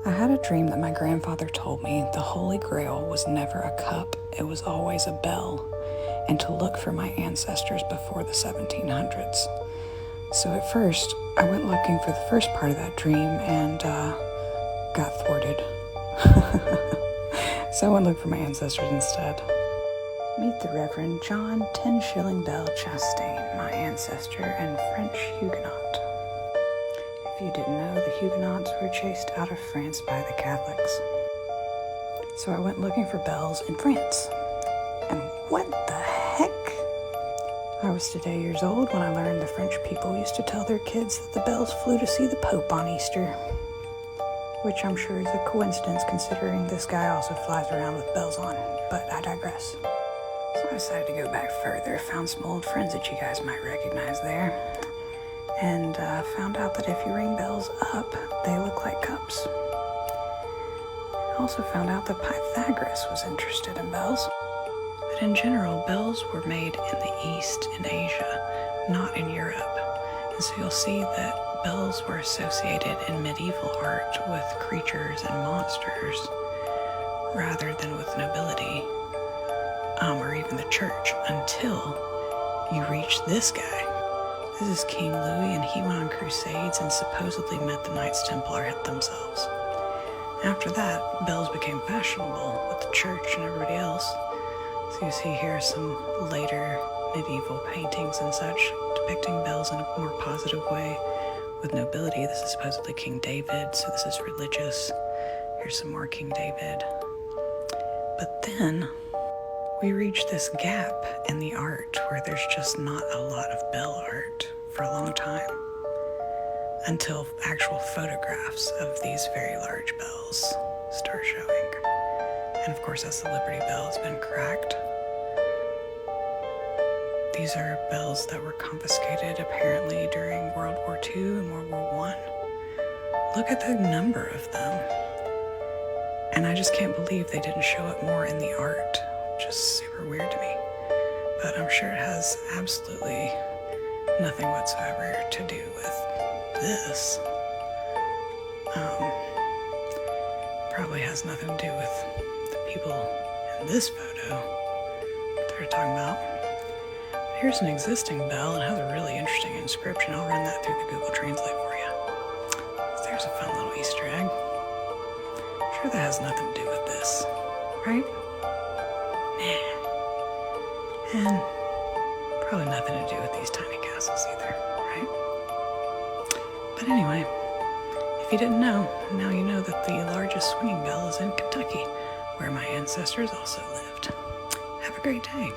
I had a dream that my grandfather told me the Holy Grail was never a cup, it was always a bell, and to look for my ancestors before the 1700s. So at first, I went looking for the first part of that dream and got thwarted. So I went looking for my ancestors instead. Meet the Reverend John 10-shilling Bell Chastain, my ancestor and French Huguenot. If you didn't know, the Huguenots were chased out of France by the Catholics. So I went looking for bells in France. And what the heck? I was today years old when I learned the French people used to tell their kids that the bells flew to see the Pope on Easter. Which I'm sure is a coincidence considering this guy also flies around with bells on, but I digress. So I decided to go back further, found some old friends that you guys might recognize there, and found out that if you ring bells up, they look like cups. I also found out that Pythagoras was interested in bells. But in general, bells were made in the East, in Asia, not in Europe. And so you'll see that bells were associated in medieval art with creatures and monsters rather than with nobility, or even the church, until you reach this guy. This is King Louis, and he went on crusades and supposedly met the Knights Templar themselves. After that, bells became fashionable with the church and everybody else. So you see here some later medieval paintings and such depicting bells in a more positive way with nobility. This is supposedly King David, so this is religious. Here's some more King David. But then we reach this gap in the art where there's just not a lot of bell art for a long time, until actual photographs of these very large bells start showing. And of course, that's the Liberty Bell. It's been cracked. These are bells that were confiscated apparently during World War II and World War I. Look at the number of them. And I just can't believe they didn't show it more in the art. Just super weird to me. But I'm sure it has absolutely nothing whatsoever to do with this. Probably has nothing to do with the people in this photo that they're talking about. Here's an existing bell and has a really interesting inscription. I'll run that through the Google Translate for you. There's a fun little Easter egg. I'm sure that has nothing to do with this, right? Nah. And probably nothing to do with these tiny castles either, right? But anyway, if you didn't know, now you know that the largest swinging bell is in Kentucky, where my ancestors also lived. Have a great day.